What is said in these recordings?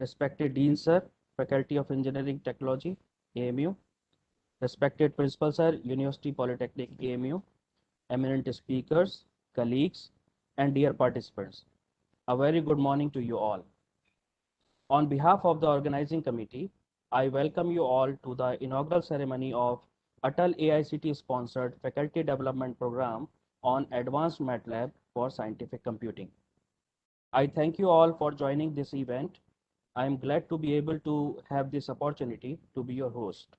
Respected Dean Sir, Faculty of Engineering Technology, AMU, respected Principal Sir, University Polytechnic, AMU, eminent speakers, colleagues, and dear participants, a very good morning to you all. On behalf of the organizing committee, I welcome you all to the inaugural ceremony of Atal AICT sponsored Faculty Development Program on Advanced MATLAB for Scientific Computing. I thank you all for joining this event. I am glad to be able to have this opportunity to be your host.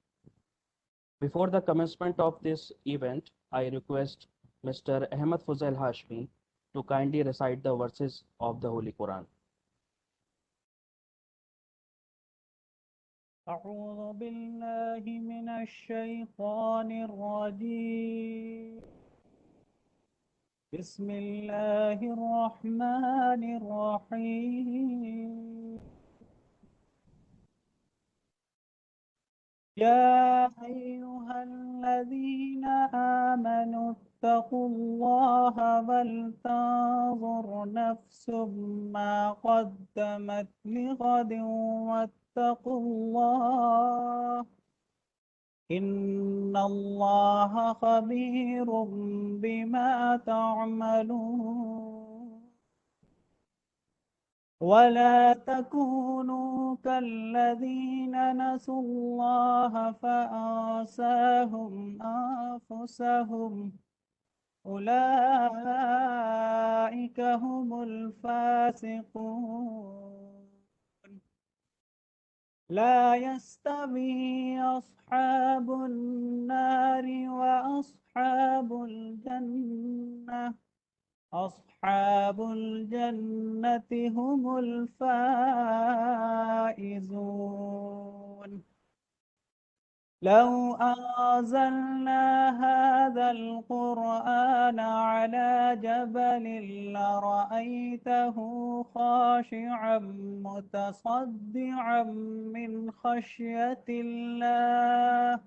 Before the commencement of this event, I request Mr. Ahmed Fuzail Hashmi to kindly recite the verses of the Holy Quran. أعوذ بالله من الشيطان الرجيم بسم الله الرحمن الرحيم يا أيها الذين آمنوا اتقوا الله ولتنظر نفس ما قدمت لغد واتقوا الله إن الله خبير بما تعملون ولا تكونوا كالذين نسوا الله فأنساهم أنفسهم أولئك هم الفاسقون لا يستوي أصحاب النار وأصحاب الجنة أصحاب الجنة هم الفائزون لو أنزلنا هذا القرآن على جبل لرأيته خاشعا متصدعا من خشية الله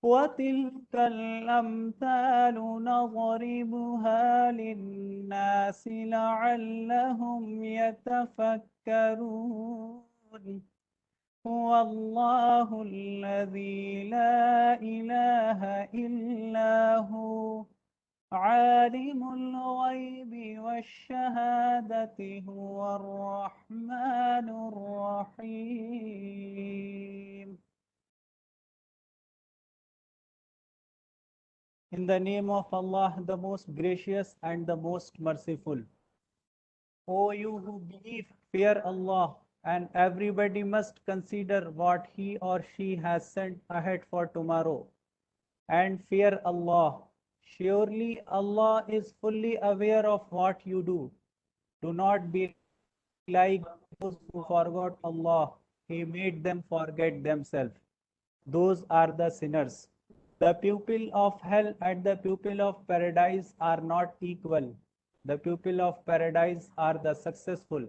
وتلك الأمثال نضربها للناس لعلهم يتفكرون هو الله الذي لا إله إلا هو عالم الغيب والشهادة هو الرحمن الرحيم. In the name of Allah, the most gracious and the most merciful. O you who believe, fear Allah, and everybody must consider what he or she has sent ahead for tomorrow. And fear Allah. Surely Allah is fully aware of what you do. Do not be like those who forgot Allah. He made them forget themselves. Those are the sinners. The pupil of hell and the pupil of paradise are not equal. The pupil of paradise are the successful.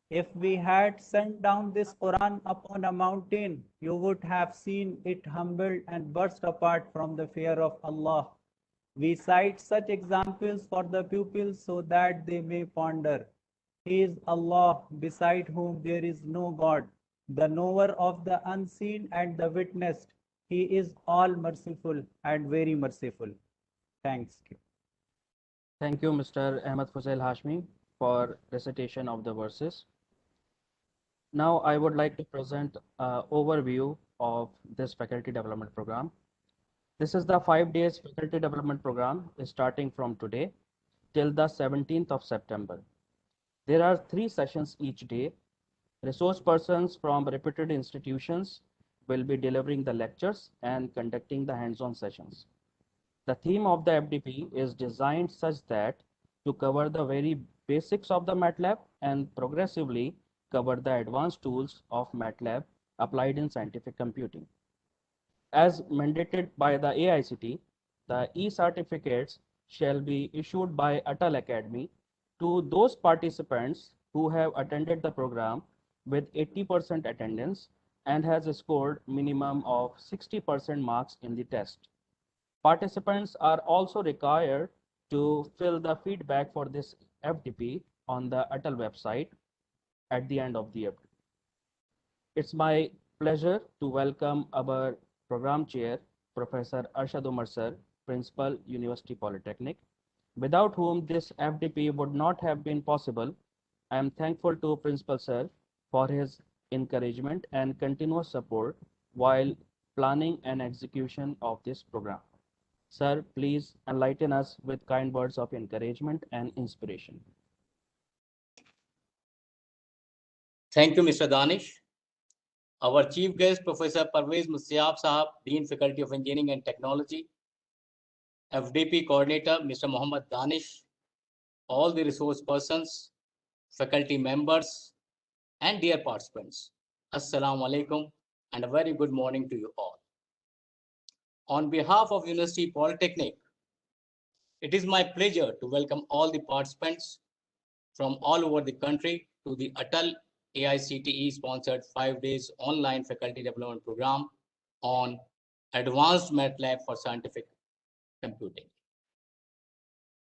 If we had sent down this Quran upon a mountain, you would have seen it humbled and burst apart from the fear of Allah. We cite such examples for the pupils so that they may ponder. He is Allah, beside whom there is no God, the knower of the unseen and the witnessed. He is all merciful and very merciful. Thanks. Thank you, Mr. Ahmed Fuzail Hashmi, for recitation of the verses. Now, I would like to present an overview of this faculty development program. This is the 5 days faculty development program starting from today till the 17th of September. There are 3 sessions each day. Resource persons from reputed institutions will be delivering the lectures and conducting the hands-on sessions. The theme of the FDP is designed such that to cover the very basics of the MATLAB and progressively cover the advanced tools of MATLAB applied in scientific computing. As mandated by the AICT, the e-certificates shall be issued by Atal Academy to those participants who have attended the program with 80% attendance and has scored minimum of 60% marks in the test. Participants are also required to fill the feedback for this FDP on the Atal website at the end of the FDP. It's my pleasure to welcome our program chair, Professor Arshad Umar Sir, Principal, University Polytechnic, without whom this FDP would not have been possible. I am thankful to Principal Sir for his encouragement and continuous support while planning and execution of this program. Sir, please enlighten us with kind words of encouragement and inspiration. Thank you, Mr. Danish. Our chief guest, Professor Parvez Musyab Sahab, Dean, Faculty of Engineering and Technology, FDP Coordinator, Mr. Mohammad Danish, all the resource persons, faculty members, and dear participants. Assalamu alaikum and a very good morning to you all. On behalf of University Polytechnic, it is my pleasure to welcome all the participants from all over the country to the Atal AICTE sponsored 5 days online faculty development program on advanced MATLAB for scientific computing.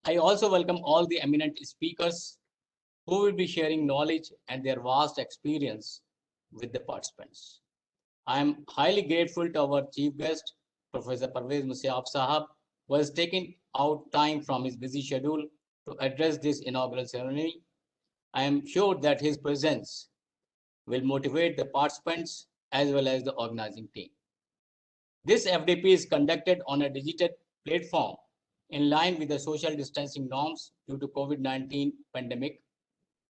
I also welcome all the eminent speakers who will be sharing knowledge and their vast experience with the participants. I am highly grateful to our chief guest, Professor Parvez Musyab Sahab, who has taken out time from his busy schedule to address this inaugural ceremony. I am sure that his presence will motivate the participants as well as the organizing team. This FDP is conducted on a digital platform in line with the social distancing norms due to COVID-19 pandemic.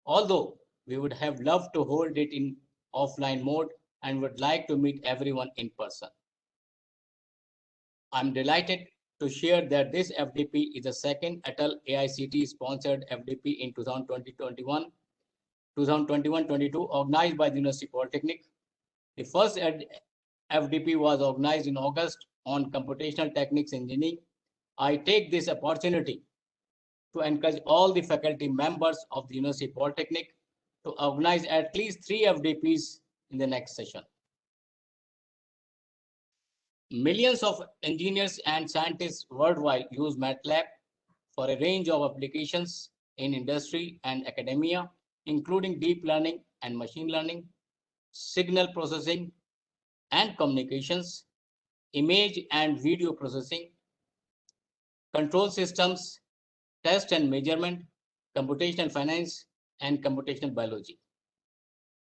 Although we would have loved to hold it in offline mode and would like to meet everyone in person. I'm delighted to share that this FDP is the second Atal AICTE sponsored FDP in 2021-22 organized by the University Polytechnic. The first FDP was organized in August on computational techniques engineering. I take this opportunity to encourage all the faculty members of the University Polytechnic to organize at least 3 FDPs in the next session. Millions of engineers and scientists worldwide use MATLAB for a range of applications in industry and academia, including deep learning and machine learning, signal processing and communications, image and video processing, control systems, test and measurement, computational finance, and computational biology.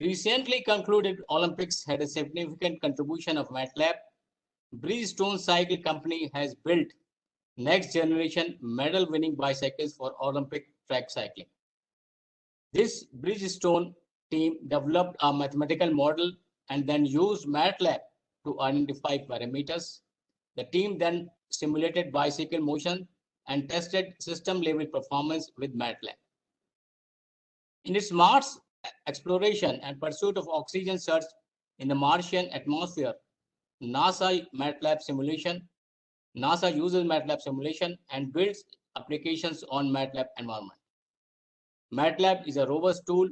Recently concluded Olympics had a significant contribution of MATLAB. Bridgestone Cycle Company has built next generation medal winning bicycles for Olympic track cycling. This Bridgestone team developed a mathematical model and then used MATLAB to identify parameters. The team then simulated bicycle motion and tested system level performance with MATLAB. In its Mars exploration and pursuit of oxygen search in the Martian atmosphere, NASA uses MATLAB simulation and builds applications on MATLAB environment. MATLAB is a robust tool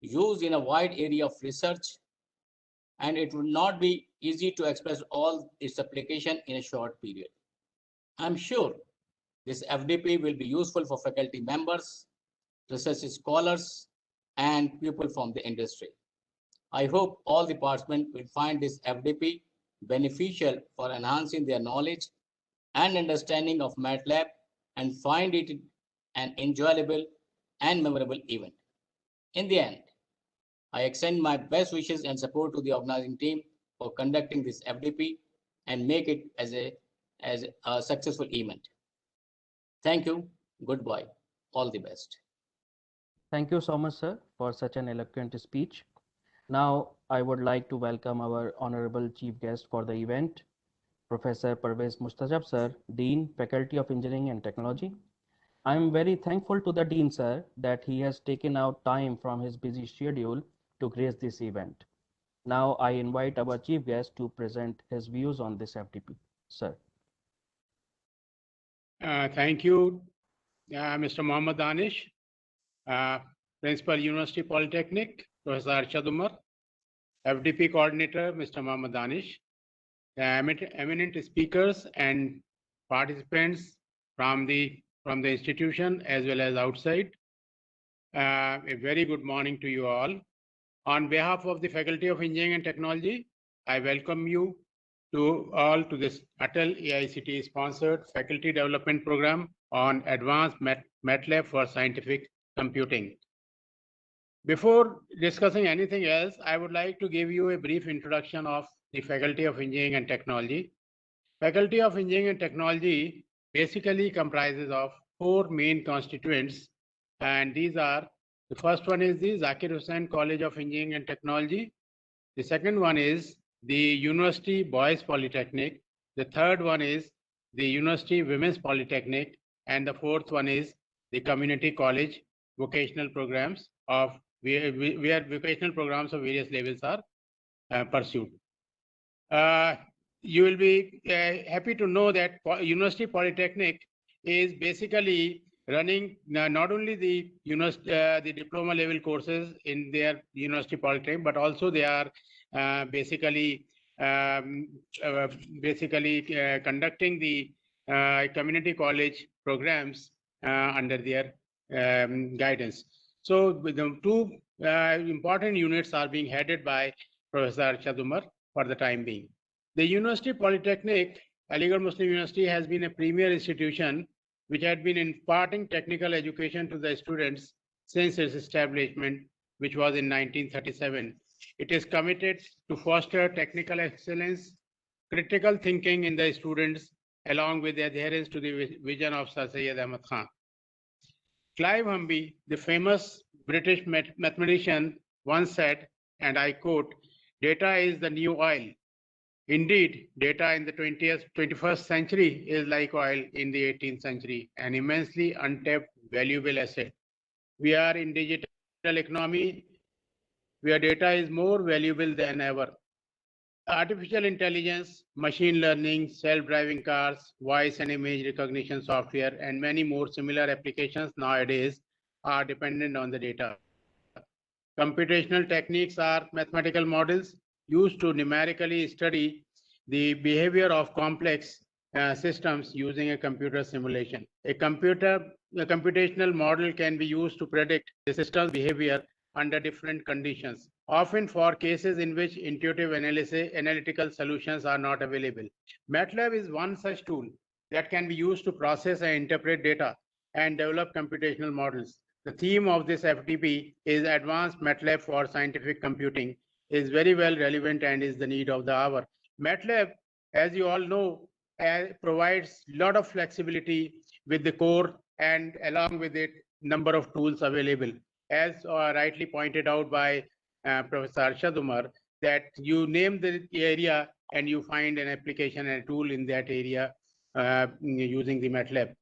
used in a wide area of research, and it would not be easy to express all its application in a short period. I'm sure this FDP will be useful for faculty members, research scholars, and people from the industry. I hope all the participants will find this FDP beneficial for enhancing their knowledge and understanding of MATLAB and find it an enjoyable and memorable event. In the end, I extend my best wishes and support to the organizing team for conducting this FDP and make it as a successful event. Thank you. Goodbye. All the best. Thank you so much, sir, for such an eloquent speech. Now, I would like to welcome our honorable chief guest for the event, Professor Parvez Mustajab sir, Dean, Faculty of Engineering and Technology. I am very thankful to the Dean sir that he has taken out time from his busy schedule to grace this event. Now I invite our chief guest to present his views on this FDP. Sir. Thank you, Mr. Mohammad Danish, Principal, University Polytechnic, Professor Arshad Umar, FDP Coordinator, Mr. Mohammad Danish, the eminent speakers and participants from the institution as well as outside. A very good morning to you all. On behalf of the Faculty of Engineering and Technology, I welcome you to all to this Atal AICTE sponsored faculty development program on advanced MATLAB for scientific computing. Before discussing anything else, I would like to give you a brief introduction of the Faculty of Engineering and Technology. Faculty of Engineering and Technology basically comprises of four main constituents, and these are: the first one is the Zakir Hussain College of Engineering and Technology. The second one is the University Boys Polytechnic. The third one is the University Women's Polytechnic. And the fourth one is the Community College vocational programs of where vocational programs of various levels are pursued. You will be happy to know that University Polytechnic is basically running not only the diploma level courses in their University Polytechnic, but also they are basically conducting the community college programs under their guidance. So the two important units are being headed by Professor Arshad Umar for the time being. The University Polytechnic, Aligarh Muslim University, has been a premier institution which had been imparting technical education to the students since its establishment, which was in 1937. It is committed to foster technical excellence, critical thinking in the students, along with adherence to the vision of Sir Syed Ahmad Khan. Clive Humby, the famous British mathematician, once said, and I quote, "Data is the new oil." Indeed, data in the 21st century is like oil in the 18th century, an immensely untapped, valuable asset. We are in digital economy where data is more valuable than ever. Artificial intelligence, machine learning, self-driving cars, voice and image recognition software, and many more similar applications nowadays are dependent on the data. Computational techniques are mathematical models used to numerically study the behavior of complex systems using a computer simulation. A computational model can be used to predict the system's behavior under different conditions, often for cases in which intuitive analytical solutions are not available. MATLAB is one such tool that can be used to process and interpret data and develop computational models. The theme of this FDP is Advanced MATLAB for Scientific Computing, is very well relevant and is the need of the hour. MATLAB, as you all know, provides a lot of flexibility with the core and along with it, number of tools available. As rightly pointed out by Professor Arshad Umar, that you name the area and you find an application and a tool in that area using the MATLAB.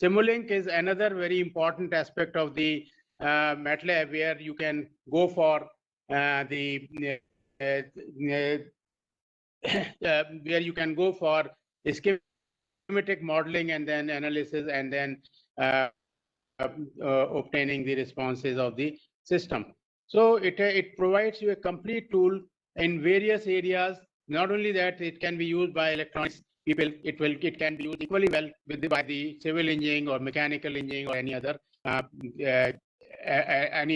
Simulink is another very important aspect of the MATLAB, where you can go for schematic modeling and then analysis and then obtaining the responses of the system. So it provides you a complete tool in various areas. Not only that, it can be used by electronics people. It can be used equally well by the civil engineering or mechanical engineering or any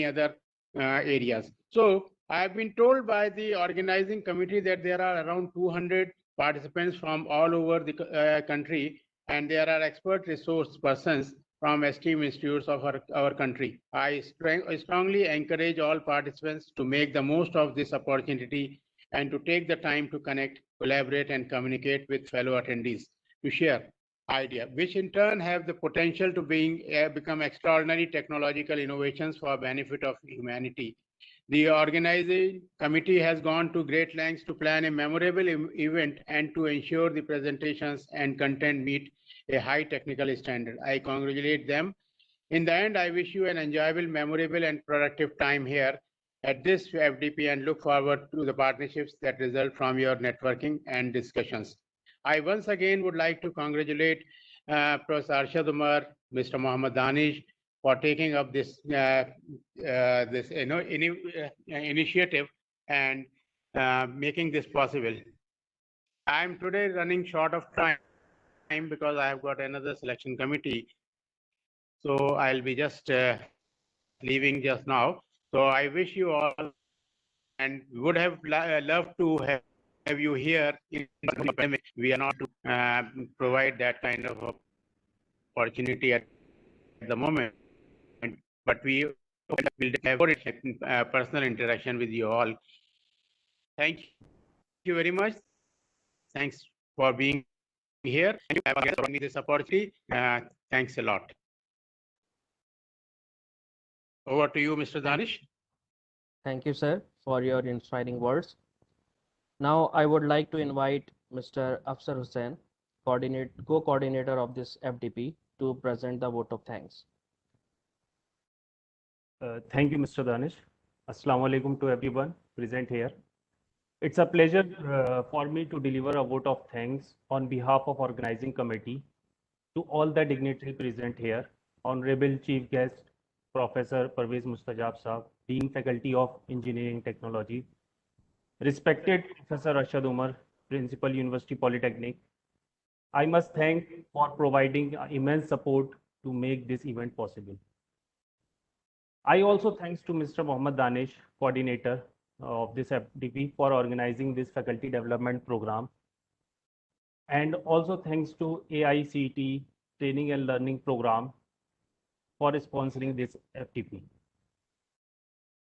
other areas. So I have been told by the organizing committee that there are around 200 participants from all over the country, and there are expert resource persons from esteemed institutes of our country. I strongly encourage all participants to make the most of this opportunity and to take the time to connect, collaborate, and communicate with fellow attendees to share ideas, which in turn have the potential to become extraordinary technological innovations for benefit of humanity. The organizing committee has gone to great lengths to plan a memorable event and to ensure the presentations and content meet a high technical standard. I congratulate them. In the end, I wish you an enjoyable, memorable, and productive time here at this FDP and look forward to the partnerships that result from your networking and discussions. I once again would like to congratulate Professor Arshad Umar, Mr. Mohammad Danish, for taking up this initiative and making this possible. I am today running short of time because I have got another selection committee. So I'll be just leaving just now. So I wish you all and we would have loved to have you here in the pandemic. We are not to provide that kind of opportunity at the moment, but we will have personal interaction with you all. Thank you very much. Thanks for being here. Thank you for giving me this opportunity. Thanks a lot. Over to you, Mr. Danish. Thank you, sir, for your inspiring words. Now, I would like to invite Mr. Afsar Hussain, co-coordinator of this FDP, to present the vote of thanks. Thank you, Mr. Danish. Assalamu alaikum to everyone present here. It's a pleasure for me to deliver a vote of thanks on behalf of organizing committee to all the dignitaries present here, Honorable Chief Guest, Professor Parvez Mustajab Sahab, Dean Faculty of Engineering Technology, respected Professor Arshad Umar, Principal University Polytechnic. I must thank for providing immense support to make this event possible. I also thanks to Mr. Mohammad Danish, coordinator of this FDP, for organizing this faculty development program. And also thanks to AICTE Training and Learning Program for sponsoring this FDP.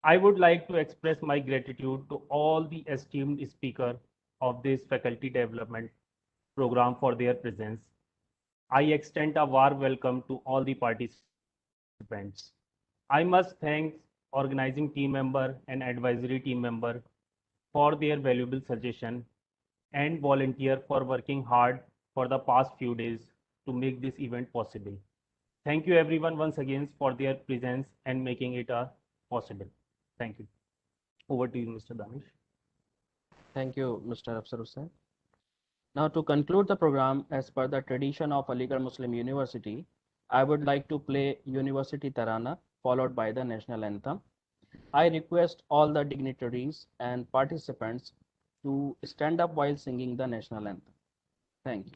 I would like to express my gratitude to all the esteemed speakers of this faculty development program for their presence. I extend a warm welcome to all the participants. I must thank organizing team member and advisory team member for their valuable suggestion and volunteer for working hard for the past few days to make this event possible. Thank you everyone once again for their presence and making it possible. Thank you. Over to you, Mr. Danish. Thank you, Mr. Afsar Hussain. Now, to conclude the program, as per the tradition of Aligarh Muslim University, I would like to play University Tarana, followed by the national anthem. I request all the dignitaries and participants to stand up while singing the national anthem. Thank you.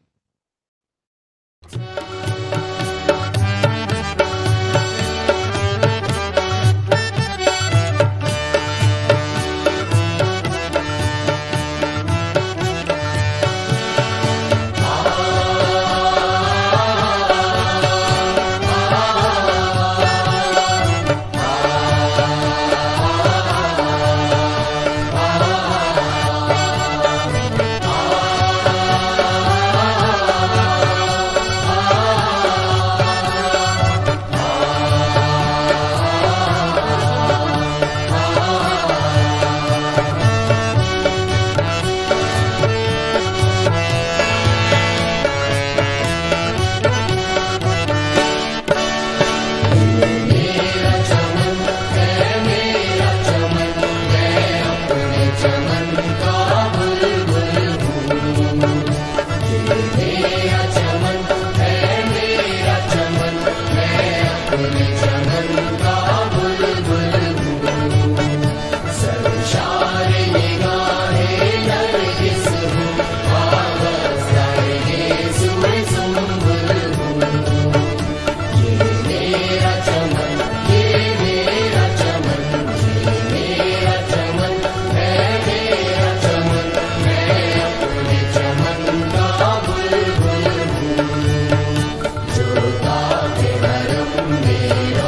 जो ताके हरम मेरा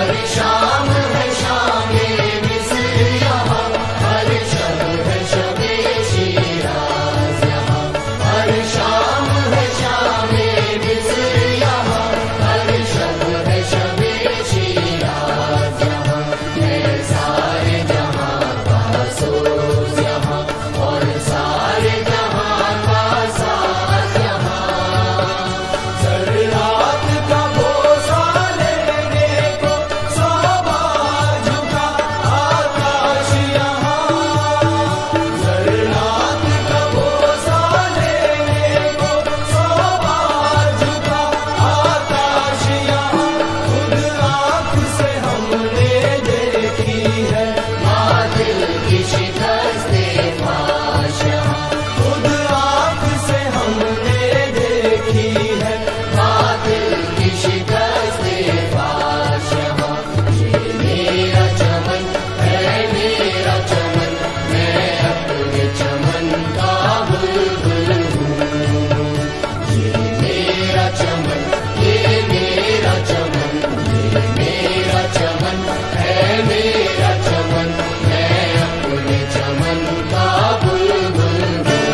हर शाम है शामे मिस्र यहाँ, हर शब है शबे शिराज यहाँ, हर शाम है शामे मिस्र यहाँ, हर शब है शबे शिराज यहाँ, है सारे जहाँ का सोज यहाँ, और सारे जहाँ का साथ यहाँ। ज़र्रात का बोसा लेने को सवार झुका आकाश यहाँ, ज़र्रात का बोसा लेने को सवार झुका आकाश यहाँ। खुद आँख से हमने देखी है बातिल की शिकस्त फाश यहाँ, खुद आँख से हमने देखी है बातिल की शिकस्त फाश यहाँ। ये मेरा चमन है मेरा चमन, मैं अपने चमन का बुलबुल हूँ। ये मेरा चमन, ये मेरा चमन, ये मेरा चमन है मेरा चमन, मैं अपने चमन का बुलबुल हूँ।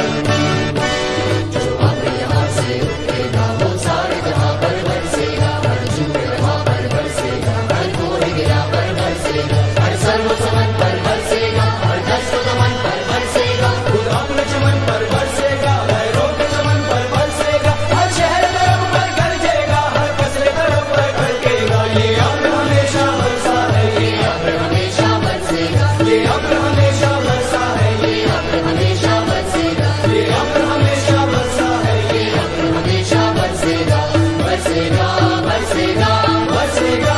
जो अब यहाँ से उठेगा वो सारे जहाँ पर बरसेगा, हर झूठे वहाँ पर बरसेगा, हर कोई गिरा पर बरसेगा, हर सर्व समन पर बरसेगा, हर दस्त दमन पर बरसेगा, खुद अपने चमन पर बरसेगा, लहरों के चमन पर बरसेगा, हर शहर तरफ पर गरजेगा, हर फसले तरफ पर खड़केगा। ये अब्र हमेशा बरसा है, ये अब्र हमेशा बरसेगा, ये अब्र हमेशा बरसा है, ये अब्र हमेशा बरसेगा, ये अब्र हमेशा बरसा है, ये अब्र हमेशा बरसेगा, बरसेगा बरसेगा बरसेगा।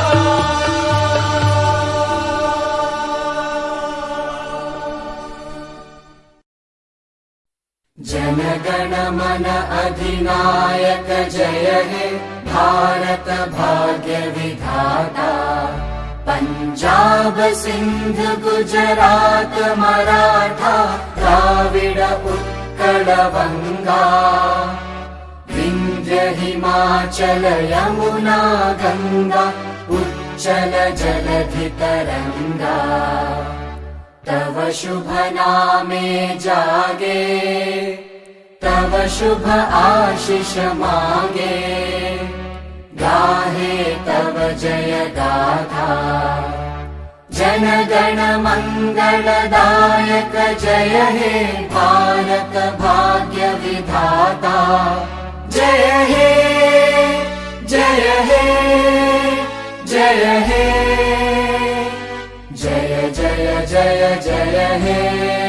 जन गण मन अधिनायक जय हे भारत भाग्य विधाता, पंजाब सिंध गुजरात मराठा द्राविड उत्कल बंगा, विंध्य हिमाचल यमुना गंगा उच्चल जलधि तरंगा। तव शुभ नामे जागे, तव शुभ आशीष मांगे, गाहे तव जय गाथा। जन गण मंगलदायक जय हे भारत भाग्य विधाता, जय हे जय हे जय हे, जय जय जय जय हे।